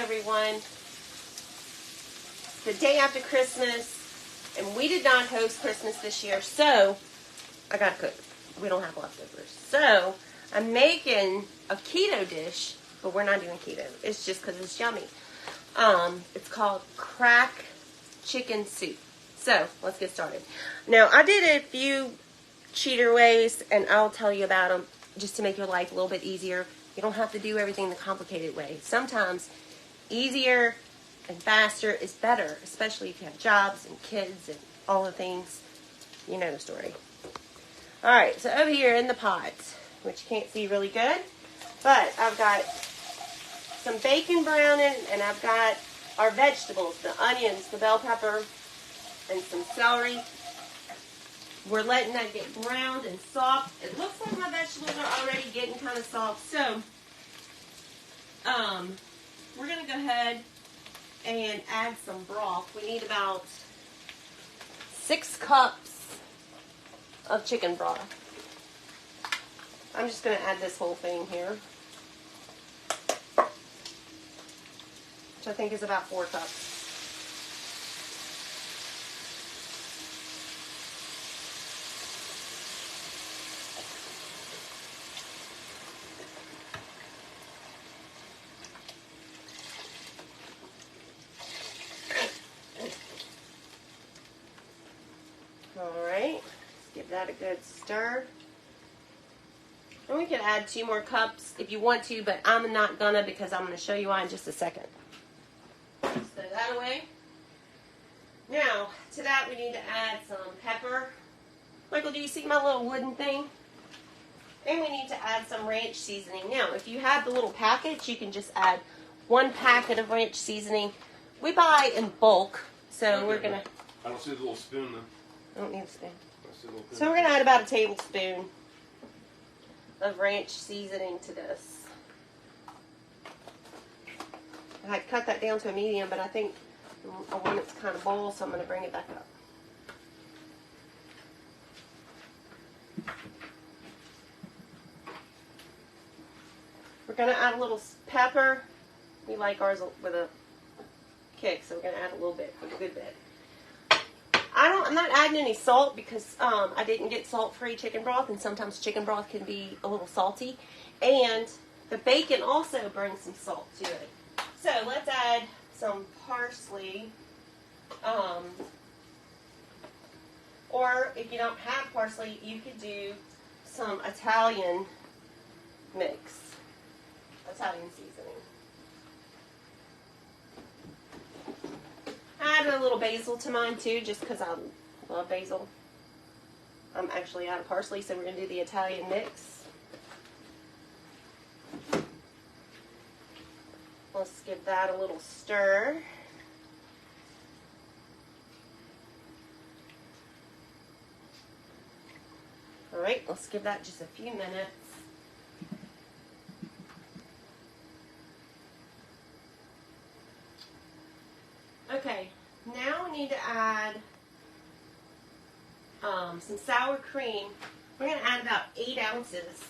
everyone. It's the day after Christmas, and we did not host Christmas this year, so I gotta cook. We don't have leftovers. So I'm making a keto dish, but we're not doing keto. It's just because it's yummy. It's called crack chicken soup. So let's get started. Now, I did a few cheater ways, and I'll tell you about them just to make your life a little bit easier. You don't have to do everything the complicated way. Sometimes easier and faster is better, especially if you have jobs and kids and all the things. You know the story. All right, so over here in the pot, which you can't see really good, but I've got some bacon browning, and I've got our vegetables, the onions, the bell pepper, and some celery. We're letting that get browned and soft. It looks like my vegetables are already getting kind of soft. So, we're going to go ahead and add some broth. We need about 6 cups of chicken broth. I'm just going to add this whole thing here, which I think is about 4 cups. Alright, let's give that a good stir. And we can add 2 more cups if you want to, but I'm not gonna because I'm gonna show you why in just a second. Just throw that away. Now, to that we need to add some pepper. Michael, do you see my little wooden thing? And we need to add some ranch seasoning. Now, if you have the little package, you can just add 1 packet of ranch seasoning. We buy in bulk, so okay, we're gonna... I don't see the little spoon though. I don't need a spoon. So we're going to add about a tablespoon of ranch seasoning to this. I cut that down to a medium, but I think I want it to kind of boil, so I'm going to bring it back up. We're going to add a little pepper. We like ours with a kick, so we're going to add a little bit, a good bit. I'm not adding any salt because I didn't get salt-free chicken broth, and sometimes chicken broth can be a little salty. And the bacon also brings some salt to it. So let's add some parsley. Or if you don't have parsley, you could do some Italian mix, Italian seasoning. I added a little basil to mine too, just because I love basil. I'm actually out of parsley, so we're going to do the Italian mix. Let's give that a little stir. Alright, let's give that just a few minutes. Okay, now we need to add some sour cream. We're going to add about 8 ounces,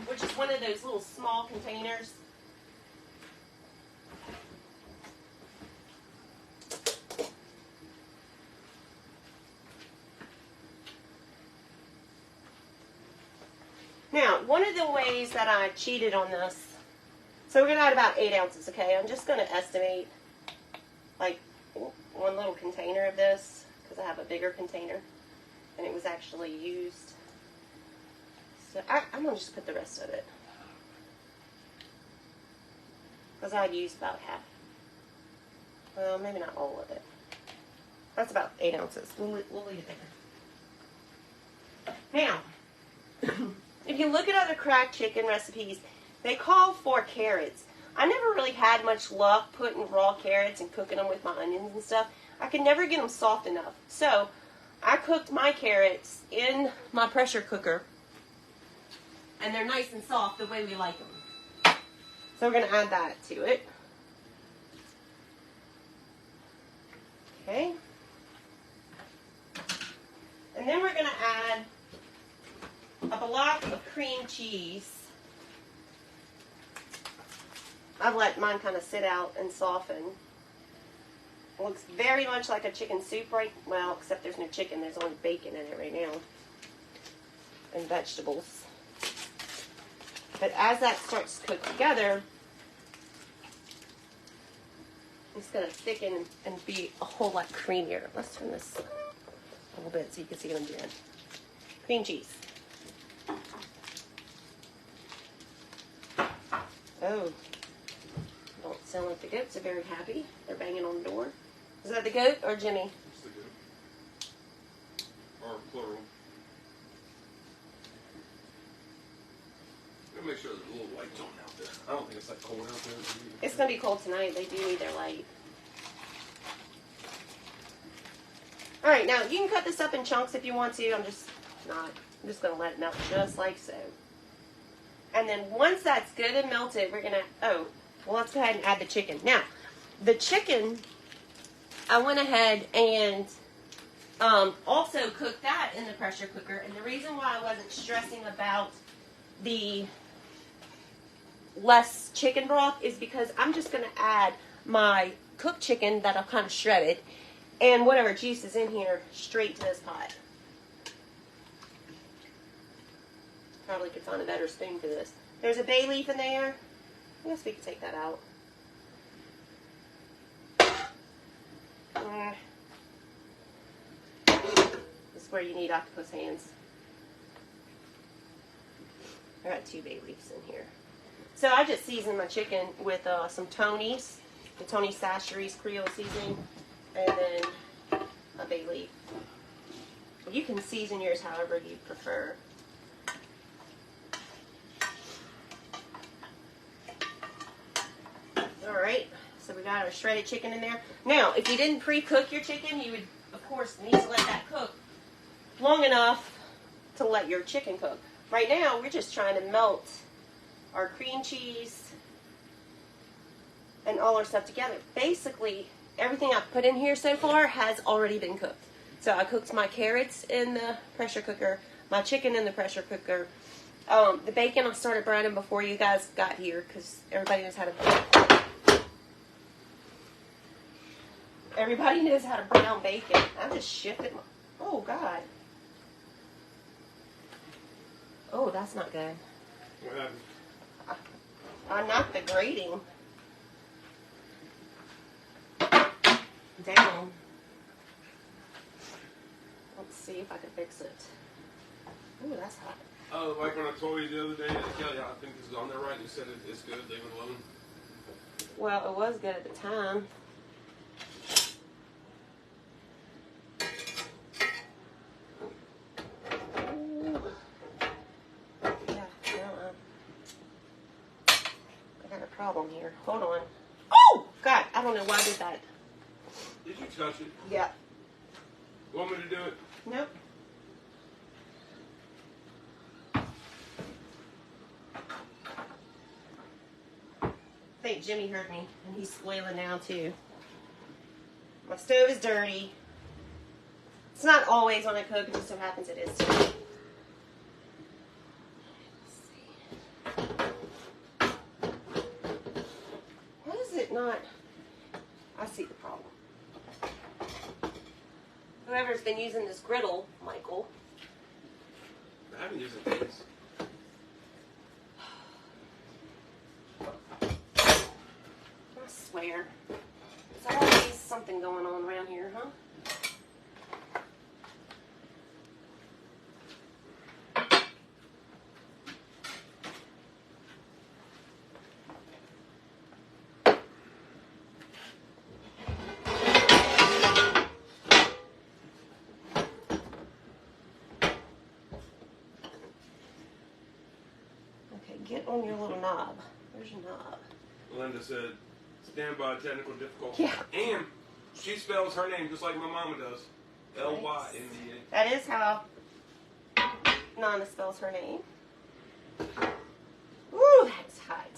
which is one of those little small containers. Now, one of the ways that I cheated on this, so we're going to add about 8 ounces, okay? I'm just going to estimate like 1 little container of this, because I have a bigger container, and it was actually used. So I'm going to just put the rest of it, because I'd used about half. Well, maybe not all of it. That's about 8 ounces. We'll leave it there. Now, if you look at other cracked chicken recipes, they call for carrots. I never really had much luck putting raw carrots and cooking them with my onions and stuff. I could never get them soft enough. So I cooked my carrots in my pressure cooker, and they're nice and soft the way we like them. So we're going to add that to it. Okay. And then we're going to add a block of cream cheese. I've let mine kind of sit out and soften. It looks very much like a chicken soup, right? Well, except there's no chicken. There's only bacon in it right now. And vegetables. But as that starts to cook together, it's going to thicken and be a whole lot creamier. Let's turn this a little bit so you can see what I'm doing. Cream cheese. Oh. Don't sound like the goats are very happy. They're banging on the door. Is that the goat or Jimmy? It's the goat. Or plural. Let me make sure there's a little light on out there. I don't think it's that cold out there. It's going to be cold tonight. They do need their light. Alright, now you can cut this up in chunks if you want to. I'm just not. I'm just going to let it melt just like so. And then once that's good and melted, we're going to, well, let's go ahead and add the chicken. Now, the chicken, I went ahead and also cooked that in the pressure cooker. And the reason why I wasn't stressing about the less chicken broth is because I'm just going to add my cooked chicken that I've kind of shredded and whatever juice is in here straight to this pot. Probably could find a better spoon for this. There's a bay leaf in there. I guess we could take that out. This is where you need octopus hands. I got 2 bay leaves in here. So I just seasoned my chicken with some Tony's, the Tony Sacheries Creole seasoning, and then a bay leaf. You can season yours however you prefer. Alright, so we got our shredded chicken in there. Now, if you didn't pre-cook your chicken, you would, of course, need to let that cook long enough to let your chicken cook. Right now, we're just trying to melt our cream cheese and all our stuff together. Basically, everything I've put in here so far has already been cooked. So I cooked my carrots in the pressure cooker, my chicken in the pressure cooker. The bacon I started browning before you guys got here because everybody knows how to brown bacon. I just shifted my, oh God. Oh, that's not good. What happened? I knocked the grating down. Let's see if I can fix it. Ooh, that's hot. Oh, like when I told you the other day, Kelly, I think this is on there right, you said it's good, leave it alone. Well, it was good at the time. Ooh. Yeah, no, I got a problem here. Hold on. Oh! God, I don't know why I did that. Did you touch it? Yeah. Want me to do it? Nope. I think Jimmy heard me, and he's squealing now too. My stove is dirty. It's not always when I cook, it just so happens it is today. Why is it not? I see the problem. Whoever's been using this griddle, Michael. I haven't used it since. I swear. There's always something going on around here, huh? Okay, get on your little knob. Where's your knob? Linda said, stand by technical difficulty. Yeah. And she spells her name just like my mama does. L-Y-N-D-A. That is how Nana spells her name. Ooh, that's hot.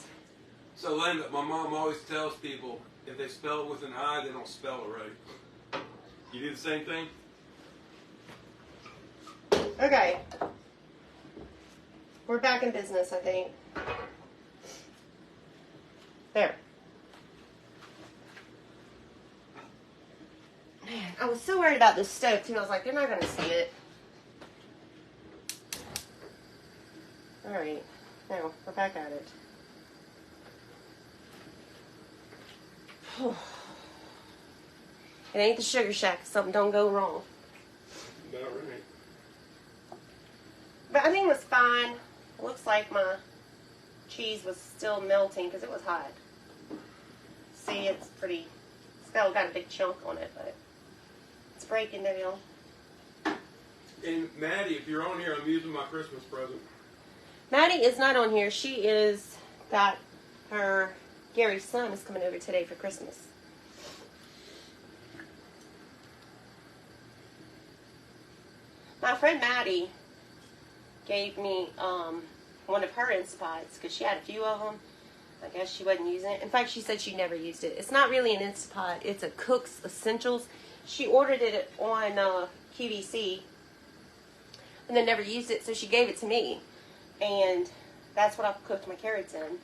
So Linda, my mom always tells people, if they spell it with an I, they don't spell it right. You do the same thing? Okay. We're back in business, I think. There. I was so worried about this stove too. I was like, they're not going to see it. Alright, now we're back at it. It ain't the Sugar Shack if something don't go wrong. About right. But I think it was fine. It looks like my cheese was still melting because it was hot. See, it's pretty, it's still got a big chunk on it, but it's breaking down. And Maddie, if you're on here, I'm using my Christmas present. Maddie is not on here. She is got her, Gary's son is coming over today for Christmas. My friend Maddie gave me one of her Instapots because she had a few of them. I guess she wasn't using it. In fact, she said she never used it. It's not really an Instapot. It's a Cook's Essentials. She ordered it on QVC and then never used it, so she gave it to me. And that's what I cooked my carrots in.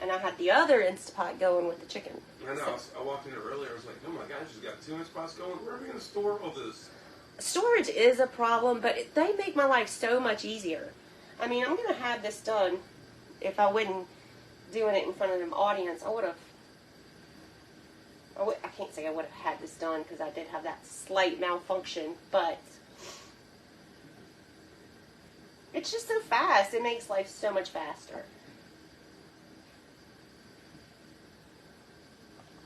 And I had the other Instapot going with the chicken. I know. I walked in there earlier. I was like, oh my gosh, she's got 2 Instapots going. Where are we going to store all this? Storage is a problem, but they make my life so much easier. I mean, I'm going to have this done. If I wasn't doing it in front of an audience, I would have. I can't say I would have had this done because I did have that slight malfunction, but it's just so fast. It makes life so much faster.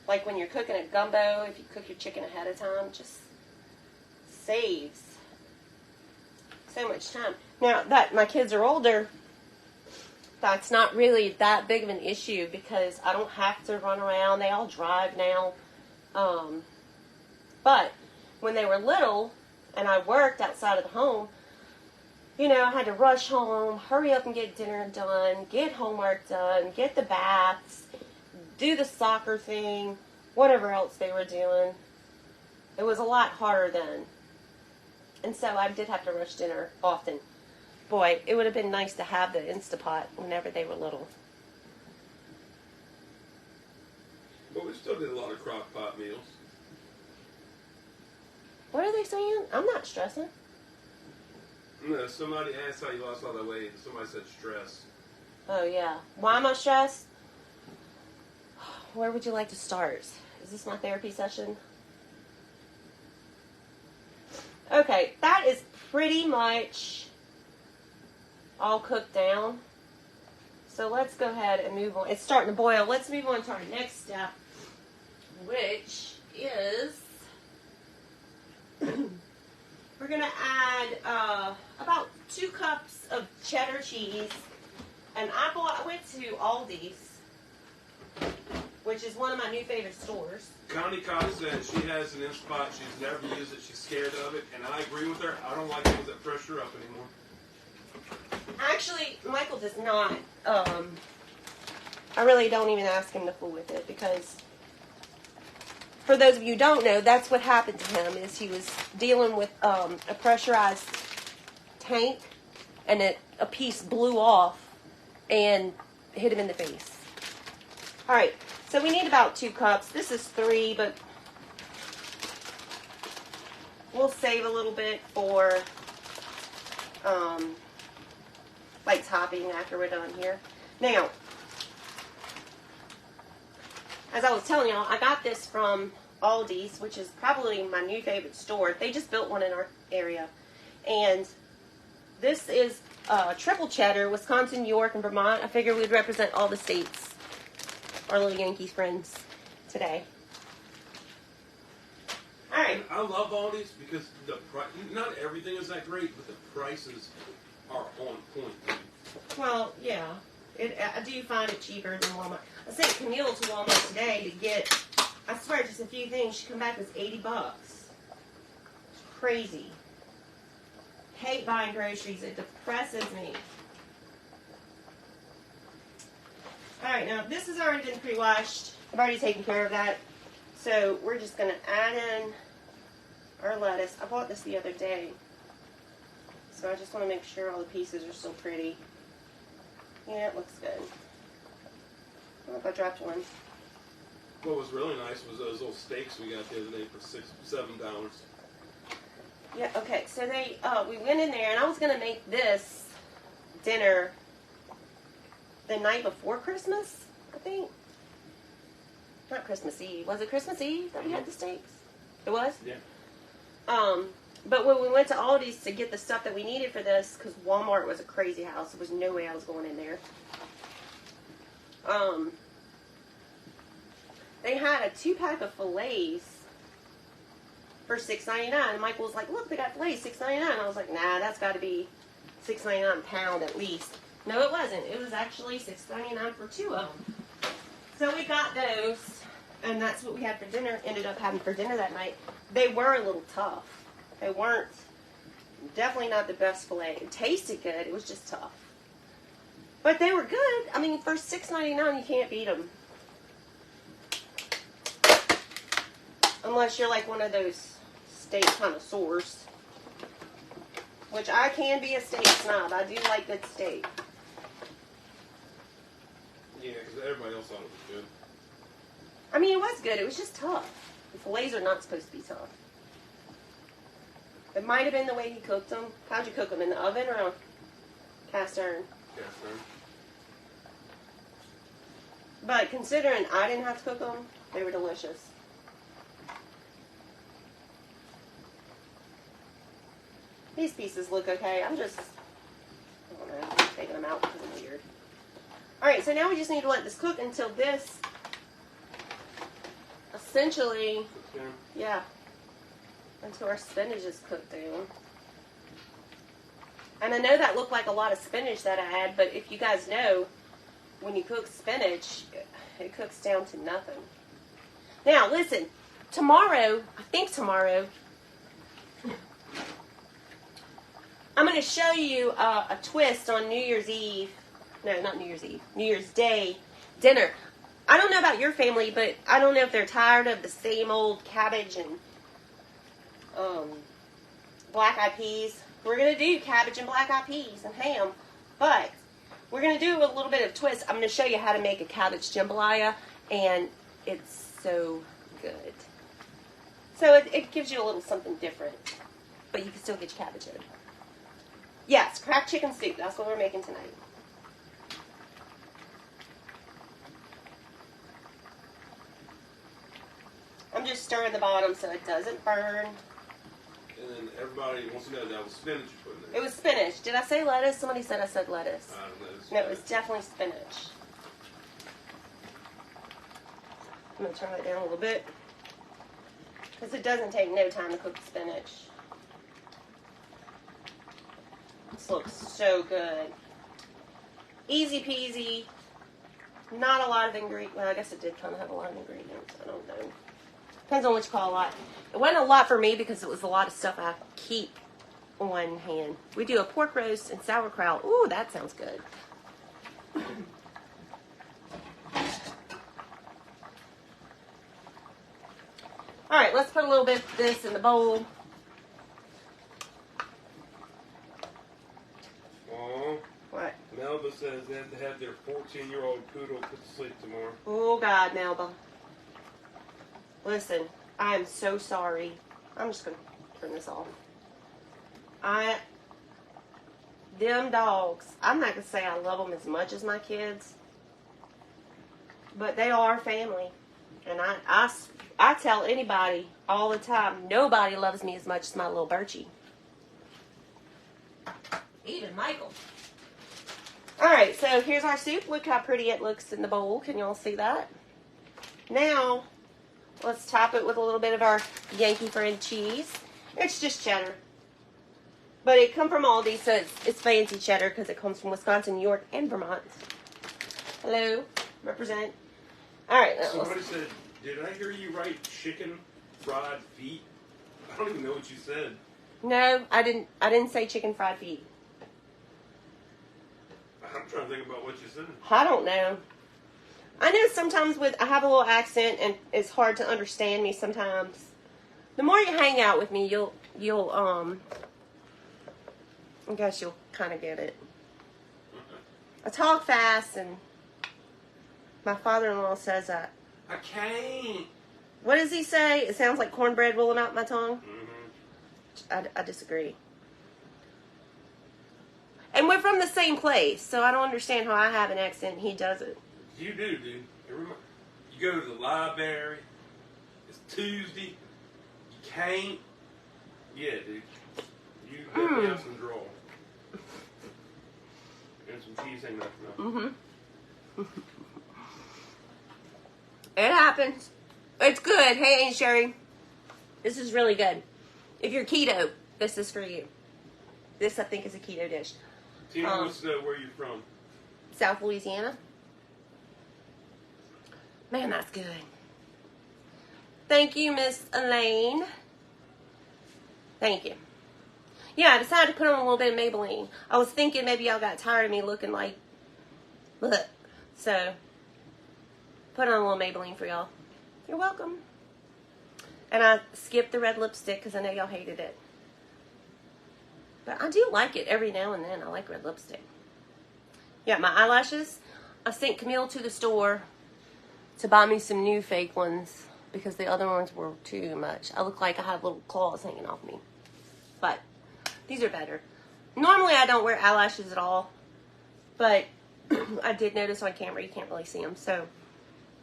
Like when you're cooking a gumbo, if you cook your chicken ahead of time, just saves so much time. Now that my kids are older, that's not really that big of an issue because I don't have to run around. They all drive now. But when they were little and I worked outside of the home, you know, I had to rush home, hurry up and get dinner done, get homework done, get the baths, do the soccer thing, whatever else they were doing. It was a lot harder then. And so I did have to rush dinner often. Boy, it would have been nice to have the Instapot whenever they were little. But we still did a lot of crock pot meals. What are they saying? I'm not stressing. No, somebody asked how you lost all that weight. Somebody said stress. Oh, yeah. Why am I stressed? Where would you like to start? Is this my therapy session? Okay, that is pretty much all cooked down. So let's go ahead and move on. It's starting to boil. Let's move on to our next step, which is we're going to add about 2 cups of cheddar cheese. And I went to Aldi's, which is one of my new favorite stores. Connie Cox said she has an Instapot. She's never used it. She's scared of it. And I agree with her. I don't like things that pressure up anymore. Actually, Michael does not. I really don't even ask him to fool with it because, for those of you who don't know, that's what happened to him. Is he was dealing with a pressurized tank, and a piece blew off and hit him in the face. All right, so we need about 2 cups. This is 3, but we'll save a little bit for like topping after we're done here. Now, as I was telling y'all, I got this from Aldi's, which is probably my new favorite store. They just built one in our area. And this is triple cheddar, Wisconsin, New York, and Vermont. I figured we'd represent all the states, our little Yankees friends today. All right. I love Aldi's because the price, not everything is that great, but the prices are on point. Well, yeah. I do find it cheaper than Walmart. I sent Camille to Walmart today to get, I swear, just a few things. She come back with $80. It's crazy. Hate buying groceries. It depresses me. Alright, now this has already been pre-washed. I've already taken care of that. So we're just going to add in our lettuce. I bought this the other day. So I just want to make sure all the pieces are still pretty. Yeah, it looks good. I don't know if I dropped one. What was really nice was those little steaks we got the other day for $7. Yeah, okay, so we went in there, and I was going to make this dinner the night before Christmas, I think. Not Christmas Eve. Was it Christmas Eve that we had the steaks? It was? Yeah. But when we went to Aldi's to get the stuff that we needed for this, because Walmart was a crazy house, there was no way I was going in there. They had a 2-pack of fillets for $6.99. And Michael was like, look, they got fillets, $6.99. I was like, nah, that's got to be $6.99 a pound at least. No, it wasn't. It was actually $6.99 for 2 of them. So we got those, and that's what we had for dinner, ended up having for dinner that night. They were a little tough. They weren't, definitely not the best fillet. It tasted good. It was just tough. But they were good. I mean, for $6.99, you can't beat them. Unless you're like one of those steak connoisseurs. Which I can be a steak snob. I do like good steak. Yeah, because everybody else thought it was good. I mean, it was good. It was just tough. The fillets are not supposed to be tough. It might have been the way he cooked them. How'd you cook them? In the oven or on cast iron? Cast iron. But considering I didn't have to cook them, they were delicious. These pieces look okay. I don't know, I'm taking them out because I'm weird. Alright, so now we just need to let this cook until this essentially, yeah, until our spinach is cooked down. And I know that looked like a lot of spinach that I had, but if you guys know, when you cook spinach, it cooks down to nothing. Now, listen, tomorrow, I think tomorrow, I'm going to show you a twist on New Year's Eve. No, not New Year's Eve. New Year's Day dinner. I don't know about your family, but I don't know if they're tired of the same old cabbage and black eyed peas. We're going to do cabbage and black eyed peas and ham, but we're going to do a little bit of twist. I'm going to show you how to make a cabbage jambalaya, and it's so good. So it gives you a little something different, but you can still get your cabbage in. Yes, cracked chicken soup. That's what we're making tonight. I'm just stirring the bottom so it doesn't burn. And then everybody wants to know that was spinach you put in there. It was spinach. Did I say lettuce? Somebody said I said lettuce. No, it was definitely spinach. I'm going to turn it down a little bit, because it doesn't take no time to cook the spinach. This looks so good. Easy peasy. Not a lot of ingredients. Well, I guess it did kind of have a lot of ingredients. I don't know. Depends on what you call a lot. It wasn't a lot for me because it was a lot of stuff I keep on hand. We do a pork roast and sauerkraut. Ooh, that sounds good. All right, let's put a little bit of this in the bowl. Aww. What? Melba says they have to have their 14-year-old poodle put to sleep tomorrow. Oh, God, Melba. Listen, I am so sorry. I'm just going to turn this off. Them dogs, I'm not going to say I love them as much as my kids, but they are family. And I tell anybody all the time, nobody loves me as much as my little Birchie. Even Michael. Alright, so here's our soup. Look how pretty it looks in the bowl. Can y'all see that? Now, let's top it with a little bit of our Yankee friend cheese. It's just cheddar. But it comes from Aldi, so it's fancy cheddar because it comes from Wisconsin, New York, and Vermont. Hello. Represent. Alright. Somebody said, did I hear you write chicken fried feet? I don't even know what you said. No, I didn't say chicken fried feet. I'm trying to think about what you said. I don't know. I know sometimes I have a little accent and it's hard to understand me sometimes. The more you hang out with me, you'll I guess you'll kind of get it. I talk fast, and my father-in-law says I can't. What does he say? It sounds like cornbread rolling out my tongue. I disagree. And we're from the same place, so I don't understand how I have an accent and he doesn't. You do, dude. You go to the library. It's Tuesday. You can't. Yeah, dude. You definitely have some draw. And some cheese ain't nothing else. It happens. It's good. Hey, Aunt Sherry. This is really good. If you're keto, this is for you. This, I think, is a keto dish. Tina wants to know where you're from. South Louisiana. Man, that's good. Thank you, Miss Elaine. Thank you. Yeah, I decided to put on a little bit of Maybelline. I was thinking maybe y'all got tired of me looking like, bleh. So, put on a little Maybelline for y'all. You're welcome. And I skipped the red lipstick because I know y'all hated it. But I do like it every now and then. I like red lipstick. Yeah, my eyelashes. I sent Camille to the store to buy me some new fake ones because the other ones were too much. I look like I have little claws hanging off me. But these are better. Normally I don't wear eyelashes at all. But I did notice on camera you can't really see them. So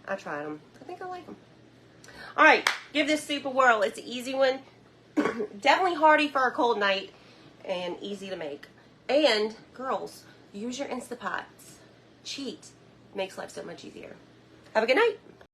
I tried them. I think I like them. Alright, give this soup a whirl. It's an easy one. Definitely hearty for a cold night. And easy to make. And, girls, use your Instapots. Cheat. Makes life so much easier. Have a good night.